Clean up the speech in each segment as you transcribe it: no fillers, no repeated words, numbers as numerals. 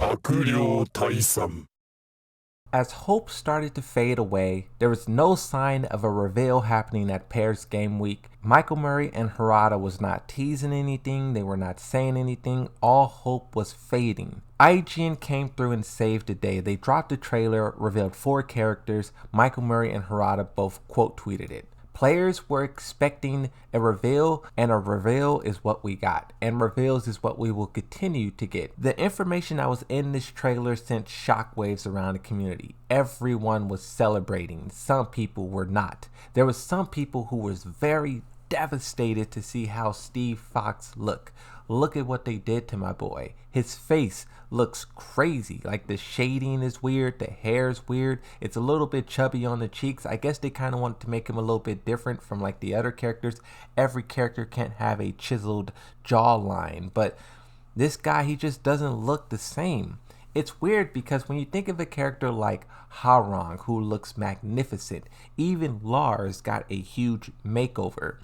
悪霊退散. As hope started to fade away, there was no sign of a reveal happening at Pairs Game Week. Michael Murray and Harada was not teasing anything, they were not saying anything, all hope was fading. IGN came through and saved the day. They dropped the trailer, revealed 4 characters. Michael Murray and Harada both quote tweeted it. Players were expecting a reveal, and a reveal is what we got, and reveals is what we will continue to get. The information that was in this trailer sent shockwaves around the community. Everyone was celebrating. Some people were not. There was some people who was very devastated to see how Steve Fox looked. Look at what they did to my boy. His face looks crazy. Like the shading is weird, the hair is weird. It's a little bit chubby on the cheeks. I guess they kind of wanted to make him a little bit different from like the other characters. Every character can't have a chiseled jawline, but this guy, he just doesn't look the same. It's weird because when you think of a character like Harong, who looks magnificent, even Lars got a huge makeover.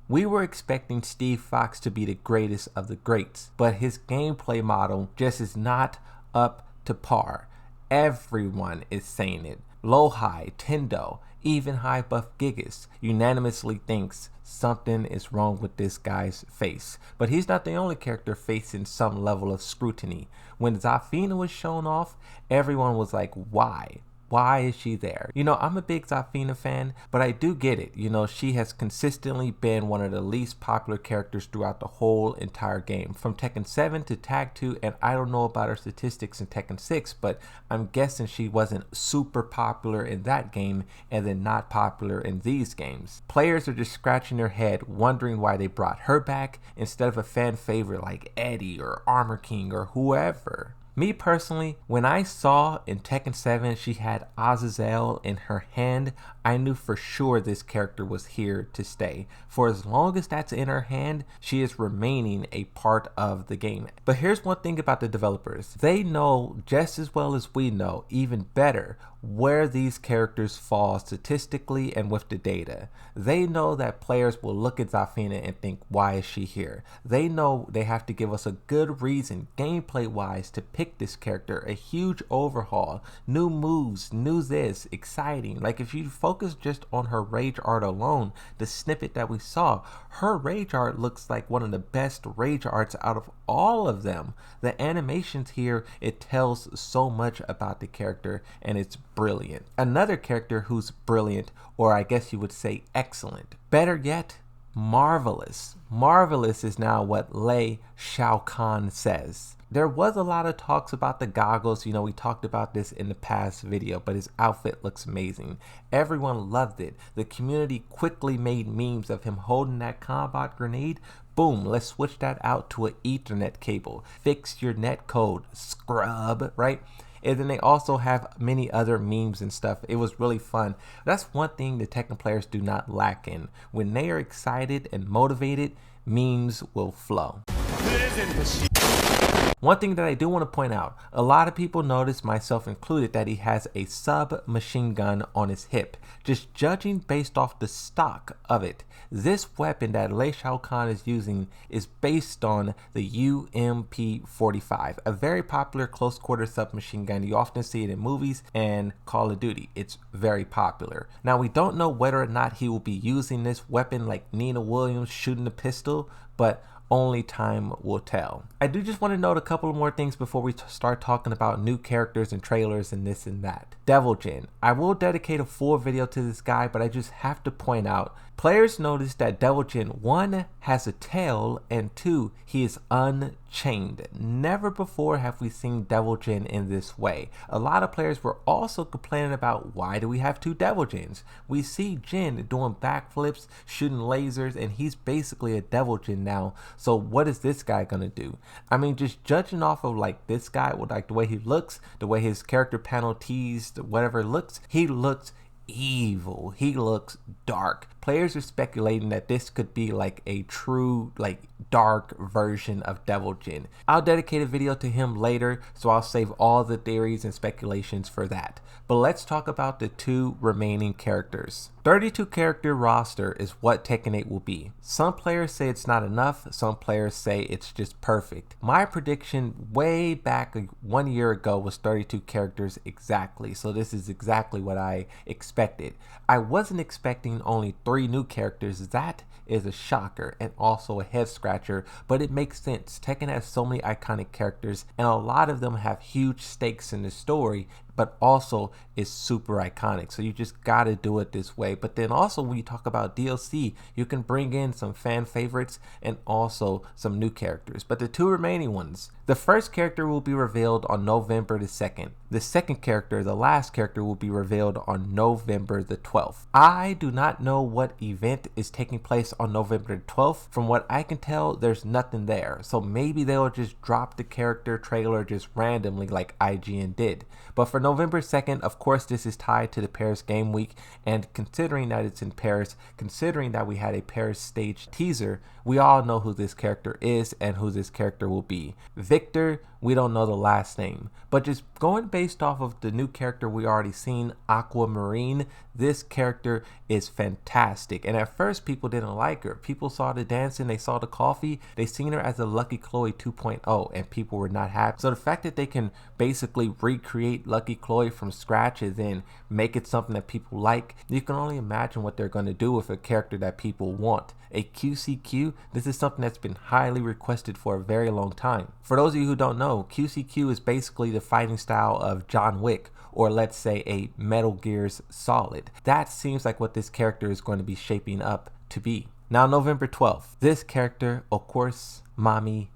We were expecting Steve Fox to be the greatest of the greats, but his gameplay model just is not up to par. Everyone is saying it. Low-High, Tendo, even High Buff Gigas unanimously thinks something is wrong with this guy's face. But he's not the only character facing some level of scrutiny. When Zafina was shown off, everyone was like, why? Why is she there? You know, I'm a big Zafina fan, but I do get it. You know, she has consistently been one of the least popular characters throughout the whole entire game. From Tekken 7 to Tag 2, and I don't know about her statistics in Tekken 6, but I'm guessing she wasn't super popular in that game and then not popular in these games. Players are just scratching their head wondering why they brought her back instead of a fan favorite like Eddie or Armor King or whoever. Me personally, when I saw in Tekken 7 she had Azazel in her hand, I knew for sure this character was here to stay. For as long as that's in her hand, she is remaining a part of the game. But here's one thing about the developers. They know just as well as we know, even better, where these characters fall statistically and with the data. They know that players will look at Zafina and think, why is she here? They know they have to give us a good reason, gameplay wise, to pick this character. A huge overhaul, new moves, new this, exciting. Like if you focus just on her rage art alone, the snippet that we saw, her rage art looks like one of the best rage arts out of all of them. The animations here, it tells so much about the character and it's brilliant. Another character who's brilliant, or I guess you would say excellent. Better yet, marvelous. Marvelous is now what Lei Chaolan says. There was a lot of talks about the goggles. You know, we talked about this in the past video, but his outfit looks amazing. Everyone loved it. The community quickly made memes of him holding that combat grenade. Boom, let's switch that out to an Ethernet cable. Fix your net code, scrub, right? And then they also have many other memes and stuff. It was really fun. That's one thing the Tekken players do not lack in. When they are excited and motivated, memes will flow. One thing that I do want to point out, a lot of people notice, myself included, that he has a submachine gun on his hip. Just judging based off the stock of it, this weapon that Lei Chaolan is using is based on the UMP-45, a very popular close quarter submachine gun. You often see it in movies and Call of Duty. It's very popular. Now, we don't know whether or not he will be using this weapon like Nina Williams shooting a pistol, but only time will tell. I do just want to note a couple more things before we start talking about new characters and trailers and this and that. Devil Jin. I will dedicate a full video to this guy, but I just have to point out, players noticed that Devil Jin, 1, has a tail, and 2, he is unchained. Never before have we seen Devil Jin in this way. A lot of players were also complaining about, why do we have 2 Devil Jins? We see Jin doing backflips, shooting lasers, and he's basically a Devil Jin now. So what is this guy gonna do? I mean, just judging off of like this guy, with like the way he looks, the way his character panel teased, whatever it looks, he looks evil. He looks dark. players are speculating that this could be like a true, like, dark version of Devil Jin. I'll dedicate a video to him later, so I'll save all the theories and speculations for that. But let's talk about the 2 remaining characters. 32 character roster is what Tekken 8 will be. Some players say it's not enough, some players say it's just perfect. My prediction way back 1 year ago was 32 characters exactly, so this is exactly what I expected. I wasn't expecting only 3 new characters. That is a shocker and also a head scratcher, but it makes sense. Tekken has so many iconic characters and a lot of them have huge stakes in the story, but also is super iconic, so you just gotta do it this way. But then also when you talk about DLC, you can bring in some fan favorites and also some new characters. But the 2 remaining ones, the first character will be revealed on November the 2nd. The second character, the last character, will be revealed on November the 12th. I do not know what event is taking place on November the 12th. From what I can tell, there's nothing there, so maybe they'll just drop the character trailer just randomly like IGN did. But for November 2nd, of course, this is tied to the Paris Game Week, and considering that it's in Paris, considering that we had a Paris stage teaser, we all know who this character is and who this character will be. Victor, we don't know the last name, but just going based off of the new character we already seen, Aquamarine, this character is fantastic. And at first people didn't like her. People saw the dancing, they saw the coffee, they seen her as a Lucky Chloe 2.0 and people were not happy. So the fact that they can basically recreate Lucky Chloe from scratch and then make it something that people like, you can only imagine what they're going to do with a character that people want. A QCQ, this is something that's been highly requested for a very long time. For those of you who don't know, QCQ is basically the fighting style of John Wick, or let's say a Metal Gear's Solid. That seems like what this character is going to be shaping up to be. Now November 12th, this character, of course, Mami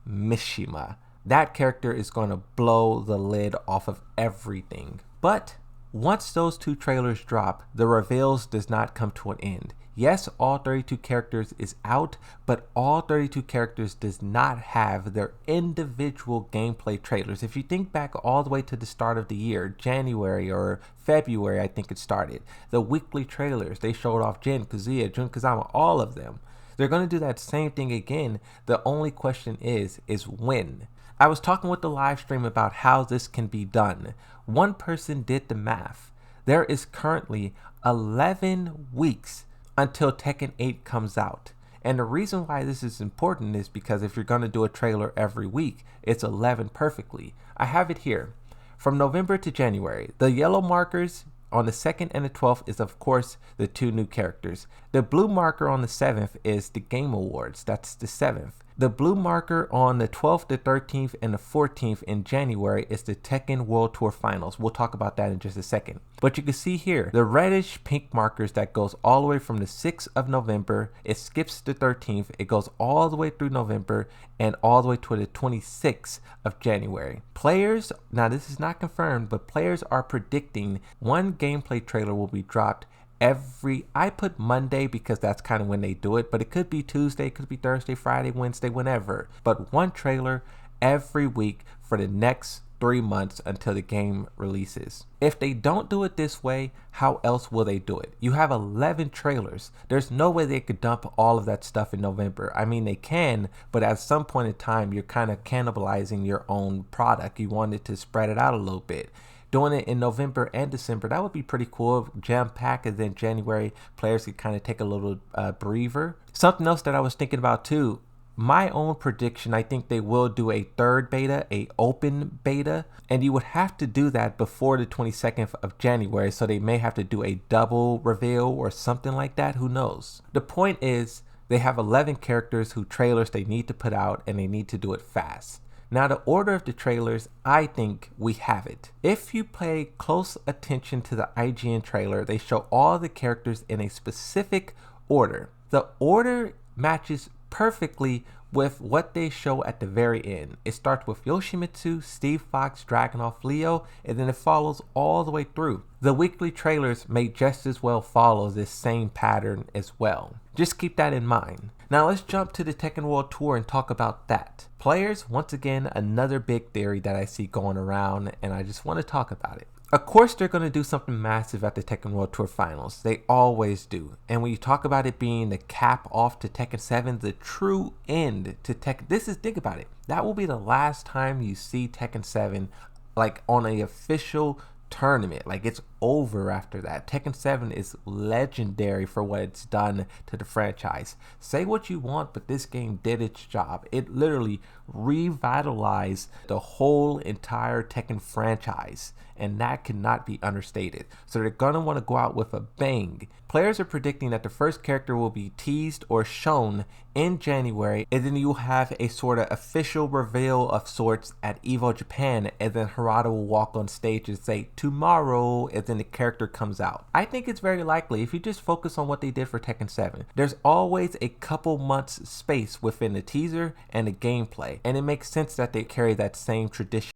Mishima. That character is going to blow the lid off of everything. But once those 2 trailers drop, the reveals does not come to an end. Yes, all 32 characters is out, but all 32 characters does not have their individual gameplay trailers. If you think back all the way to the start of the year, January or February, I think it started, the weekly trailers, they showed off Jin, Kazuya, Jun Kazama, all of them. They're going to do that same thing again. The only question is when. I was talking with the live stream about how this can be done. One person did the math. There is currently 11 weeks until Tekken 8 comes out. And the reason why this is important is because if you're going to do a trailer every week, it's 11 perfectly. I have it here. From November to January, the yellow markers on the 2nd and the 12th is of course the 2 new characters. The blue marker on the 7th is the Game Awards. That's the 7th. The blue marker on the 12th, the 13th, and the 14th in January is the Tekken World Tour Finals. We'll talk about that in just a second. But you can see here, the reddish pink markers that goes all the way from the 6th of November, it skips the 13th, it goes all the way through November, and all the way to the 26th of January. Players, now this is not confirmed, but players are predicting one gameplay trailer will be dropped I put Monday because that's kind of when they do it, but it could be Tuesday, it could be Thursday, Friday, Wednesday, whenever. But one trailer every week for the next 3 months until the game releases. If they don't do it this way, how else will they do it? You have 11 trailers. There's no way they could dump all of that stuff in November. I mean, they can, but at some point in time, you're kind of cannibalizing your own product. You wanted to spread it out a little bit. Doing it in November and December, that would be pretty cool. Jam pack, and then January, players could kind of take a little breather. Something else that I was thinking about too, my own prediction, I think they will do a third beta, a open beta, and you would have to do that before the 22nd of January, so they may have to do a double reveal or something like that, who knows. The point is, they have 11 characters whose trailers they need to put out, and they need to do it fast. Now, the order of the trailers, I think we have it. If you pay close attention to the IGN trailer, they show all the characters in a specific order. The order matches perfectly with what they show at the very end. It starts with Yoshimitsu, Steve Fox, Dragunov, Leo, and then it follows all the way through. The weekly trailers may just as well follow this same pattern as well. Just keep that in mind. Now let's jump to the Tekken World Tour and talk about that. Players, once again, another big theory that I see going around, and I just want to talk about it. Of course, they're going to do something massive at the Tekken World Tour Finals. They always do. And when you talk about it being the cap off to Tekken 7, the true end to Tekken, think about it. That will be the last time you see Tekken 7 like on a official tournament. Like, it's over after that. Tekken 7 is legendary for what it's done to the franchise. Say what you want, but this game did its job. It literally revitalized the whole entire Tekken franchise, and that cannot be understated. So they're gonna want to go out with a bang. Players are predicting that the first character will be teased or shown in January, and then you'll have a sort of official reveal of sorts at EVO Japan, and then Harada will walk on stage and say tomorrow, and then the character comes out. I think it's very likely if you just focus on what they did for Tekken 7. There's always a couple months space within the teaser and the gameplay, and it makes sense that they carry that same tradition.